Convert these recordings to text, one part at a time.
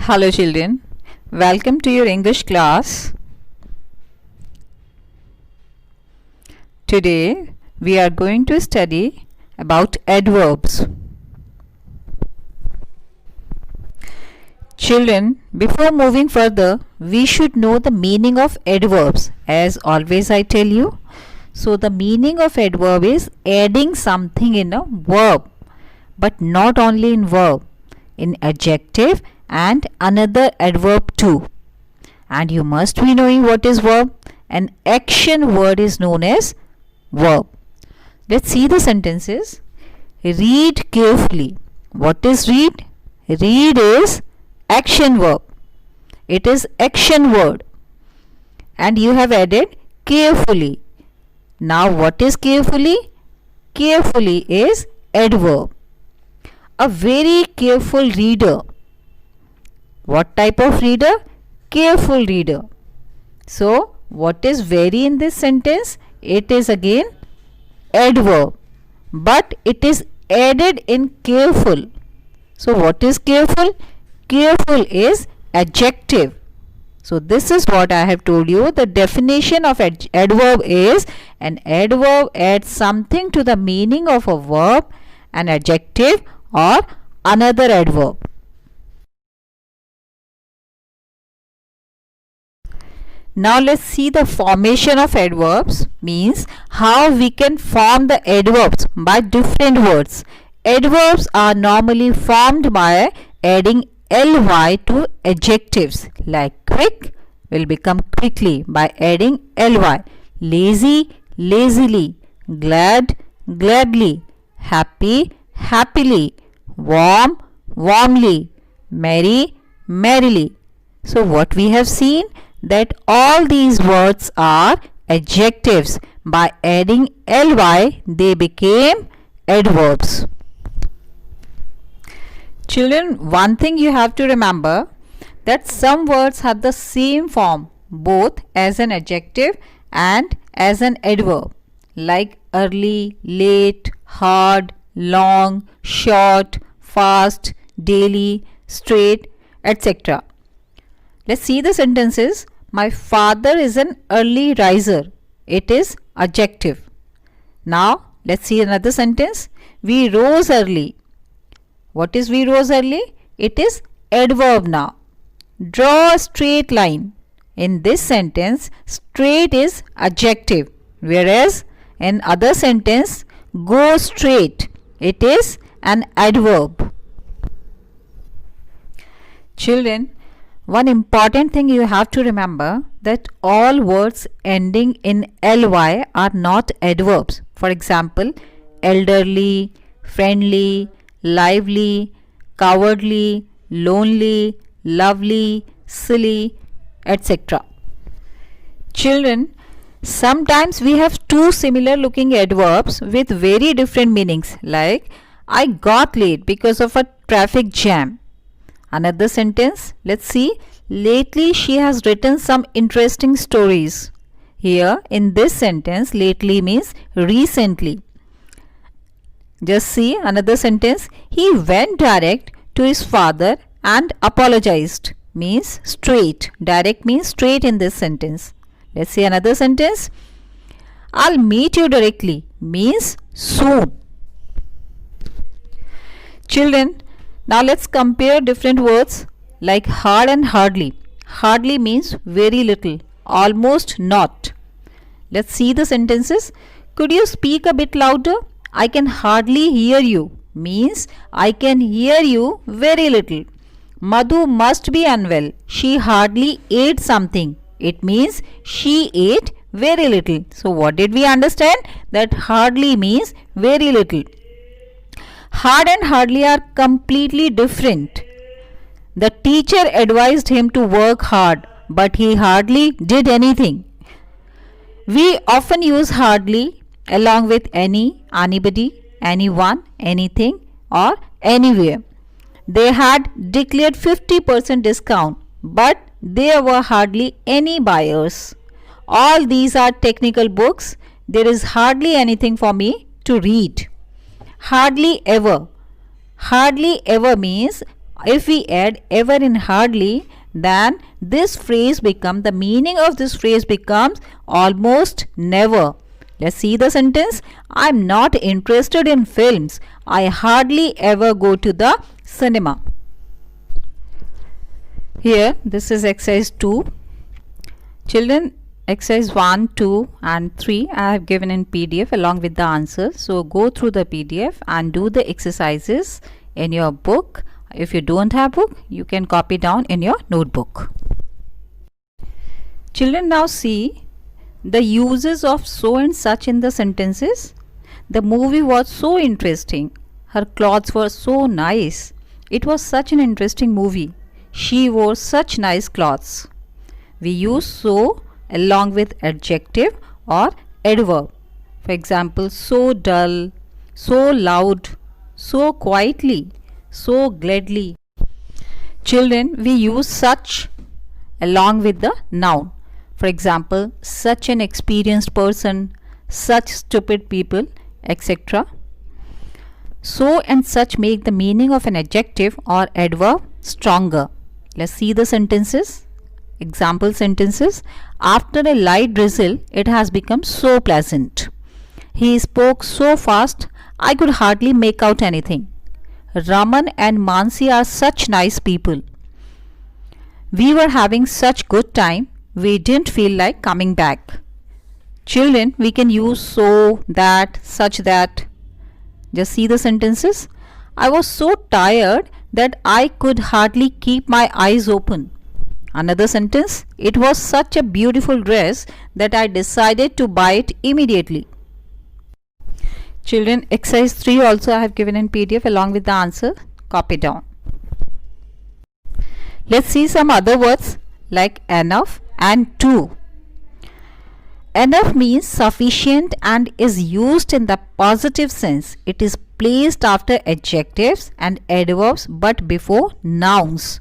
Hello children, welcome to your English class. Today we are going to study about adverbs. Children, before moving further, we should know the meaning of adverbs. As always I tell you. So the meaning of adverb is adding something in a verb, but not only in verb, in adjective and another adverb too. And you must be knowing what is verb. An action word is known as verb. Let's see the sentences. Read carefully. What is read? Read is action verb. It is action word. And you have added carefully. Now what is carefully? Carefully is adverb. A very careful reader. What type of reader? Careful reader. So what is very in this sentence? It is again adverb, but it is added in careful. So what is careful? Careful is adjective. So this is what I have told you. The definition of adverb is an adverb adds something to the meaning of a verb, an adjective or another adverb. Now let's see the formation of adverbs, means how we can form the adverbs by different words. Adverbs are normally formed by adding ly to adjectives, like quick will become quickly by adding ly, lazy, lazily, glad, gladly, happy, happily, warm, warmly, merry, merrily. So what we have seen, that all these words are adjectives. By adding ly, they became adverbs. Children, one thing you have to remember, that some words have the same form both as an adjective and as an adverb, like early, late, hard, long, short, fast, daily, straight, etc. Let's see the sentences. My father is an early riser. It is adjective. Now let's see another sentence. We rose early. What is we rose early? It is adverb now. Draw a straight line. In this sentence, straight is adjective, whereas in other sentence, go straight, it is an adverb. Children, one important thing you have to remember, that all words ending in ly are not adverbs. For example, elderly, friendly, lively, cowardly, lonely, lovely, silly, etc. Children, sometimes we have two similar looking adverbs with very different meanings, like I got late because of a traffic jam. Another sentence, let's see. Lately she has written some interesting stories. Here in this sentence, lately means recently. Just see another sentence. He went direct to his father and apologized. Means straight. Direct means straight in this sentence. Let's see another sentence. I'll meet you directly. Means soon. Children, now let's compare different words like hard and hardly. Hardly means very little, almost not. Let's see the sentences. Could you speak a bit louder? I can hardly hear you. Means I can hear you very little. Madhu must be unwell. She hardly ate something. It means she ate very little. So what did we understand? That hardly means very little. Hard and hardly are completely different. The teacher advised him to work hard, but he hardly did anything. We often use hardly along with any, anybody, anyone, anything or anywhere. They had declared 50% discount, but there were hardly any buyers. All these are technical books. There is hardly anything for me to read. Hardly ever. Hardly ever means If we add ever in hardly, then this phrase becomes, the meaning of this phrase becomes almost never. Let's see the sentence. I'm not interested in films. I hardly ever go to the cinema. Here, this is exercise 2. Children, exercise 1, 2 and 3 I have given in PDF along with the answers. So go through the PDF and do the exercises in your book. If you don't have book, you can copy down in your notebook. Children, now see the uses of so and such in the sentences. The movie was so interesting. Her clothes were so nice. It was such an interesting movie. She wore such nice clothes. We use so along with adjective or adverb. For example, so dull, so loud, so quietly, so gladly. Children, we use such along with the noun. For example, such an experienced person, such stupid people, etc. So and such make the meaning of an adjective or adverb stronger. Let's see the sentences. Example sentences. After a light drizzle, it has become so pleasant. He spoke so fast, I could hardly make out anything. Raman and Mansi are such nice people. We were having such good time, we didn't feel like coming back. Children, we can use so, that, such that. Just see the sentences. I was so tired that I could hardly keep my eyes open. Another sentence. It was such a beautiful dress that I decided to buy it immediately. Children, exercise 3 also I have given in PDF along with the answer. Copy down. Let's see some other words like enough and too. Enough means sufficient and is used in the positive sense. It is placed after adjectives and adverbs but before nouns.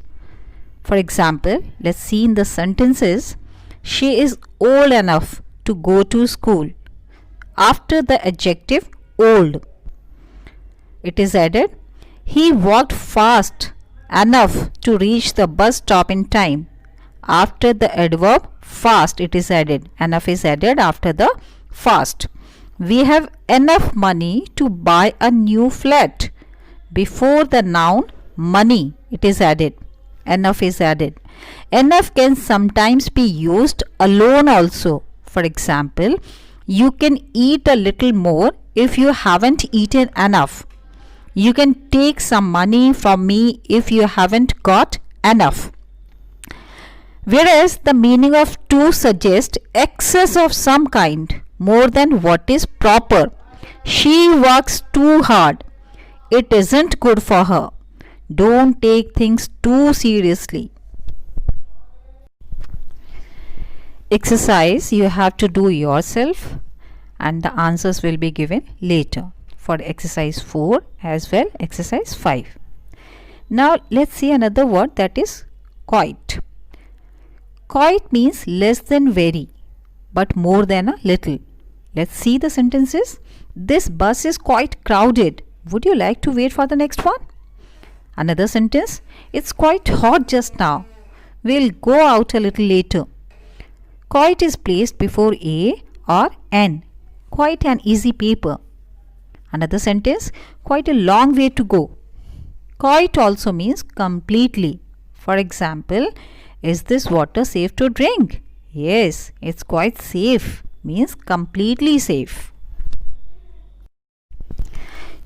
For example, let's see in the sentences. She is old enough to go to school. After the adjective old, it is added. He walked fast enough to reach the bus stop in time. After the adverb fast, it is added. Enough is added after the fast. We have enough money to buy a new flat. Before the noun money, it is added. Enough is added. Enough can sometimes be used alone also. For example, you can eat a little more if you haven't eaten enough. You can take some money from me if you haven't got enough. Whereas the meaning of too suggests excess of some kind, more than what is proper. She works too hard. It isn't good for her. Don't take things too seriously. Exercise you have to do yourself and the answers will be given later for exercise 4 as well exercise 5. Now let's see another word, that is quite. Quite means less than very but more than a little. Let's see the sentences. This bus is quite crowded. Would you like to wait for the next one? Another sentence. It's quite hot just now. We'll go out a little later. Quite is placed before a or an. Quite an easy paper. Another sentence. Quite a long way to go. Quite also means completely. For example, is this water safe to drink? Yes, it's quite safe. Means completely safe.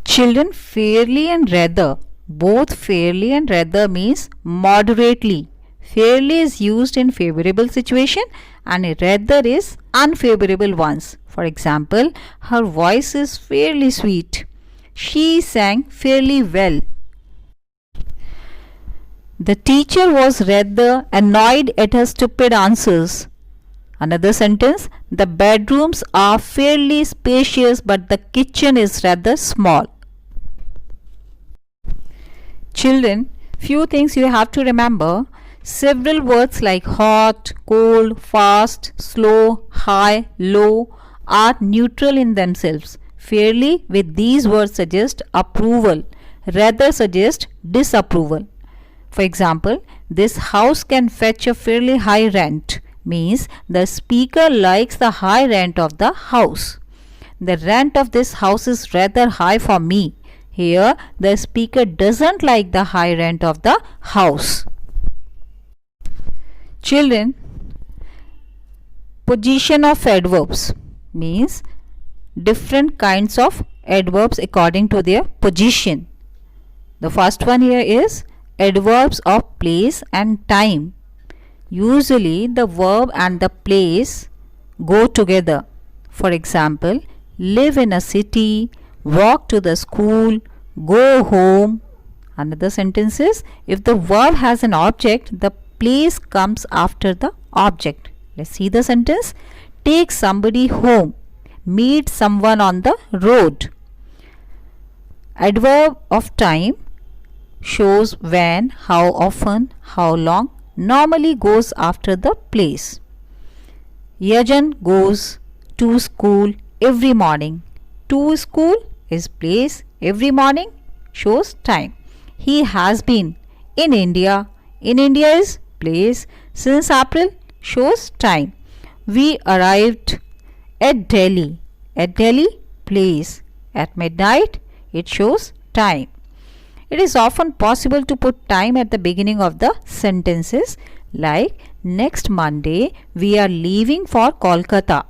Children, fairly and rather. Both fairly and rather means moderately. Fairly is used in favorable situation and rather is unfavorable ones. For example, her voice is fairly sweet. She sang fairly well. The teacher was rather annoyed at her stupid answers. Another sentence. The bedrooms are fairly spacious but the kitchen is rather small. Children, few things you have to remember. Several words like hot, cold, fast, slow, high, low are neutral in themselves. Fairly with these words suggest approval, rather suggest disapproval. For example, this house can fetch a fairly high rent means the speaker likes the high rent of the house. The rent of this house is rather high for me. Here, the speaker doesn't like the high rent of the house. Children, position of adverbs means different kinds of adverbs according to their position. The first one here is adverbs of place and time. Usually the verb and the place go together. For example, live in a city, walk to the school, go home. Another sentence is, if the verb has an object, the place comes after the object. Let's see the sentence. Take somebody home. Meet someone on the road. Adverb of time shows when, how often, how long, normally goes after the place. Yajan goes to school every morning. To school is place, every morning shows time. He has been in India. In India is place. Since April shows time. We arrived at Delhi. At Delhi, place. At midnight, it shows time. It is often possible to put time at the beginning of the sentences, like next Monday we are leaving for Kolkata.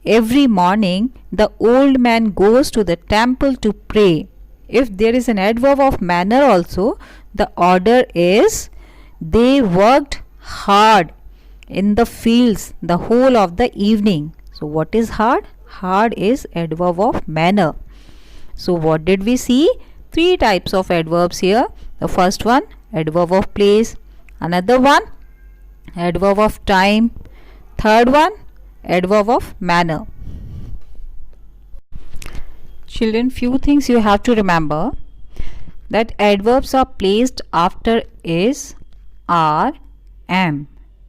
Every morning the old man goes to the temple to pray. If there is an adverb of manner also, the order is they worked hard in the fields the whole of the evening. So what is hard? Hard is adverb of manner. So what did we see? Three types of adverbs here. The first one, adverb of place. Another one, adverb of time. Third one, adverb of manner. Children, few things you have to remember, that adverbs are placed after is, are, am.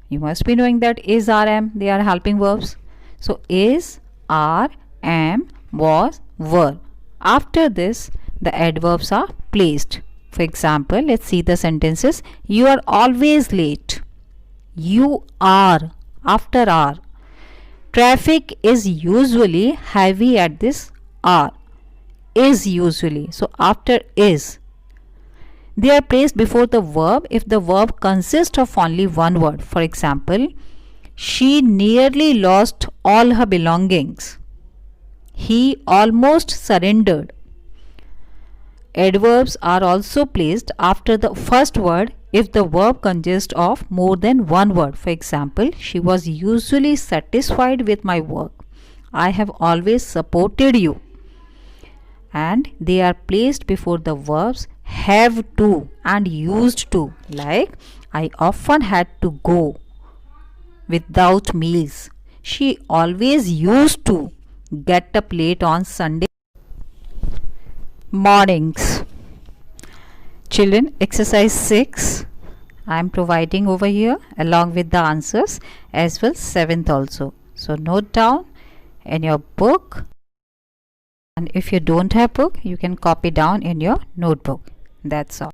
You must be knowing that is, are, am, they are helping verbs. So is, are, am, was, were. After this, the adverbs are placed. For example, let's see the sentences. You are always late. You are, after are. Traffic is usually heavy at this hour. Is usually. So after is. They are placed before the verb if the verb consists of only one word. For example, she nearly lost all her belongings. He almost surrendered. Adverbs are also placed after the first word if the verb consists of more than one word. For example, she was usually satisfied with my work. I have always supported you. And they are placed before the verbs have to and used to, like I often had to go without meals. She always used to get up late on Sunday mornings. Children, exercise 6 I am providing over here along with the answers, as well 7th also. So note down in your book, and if you don't have book, you can copy down in your notebook. That's all.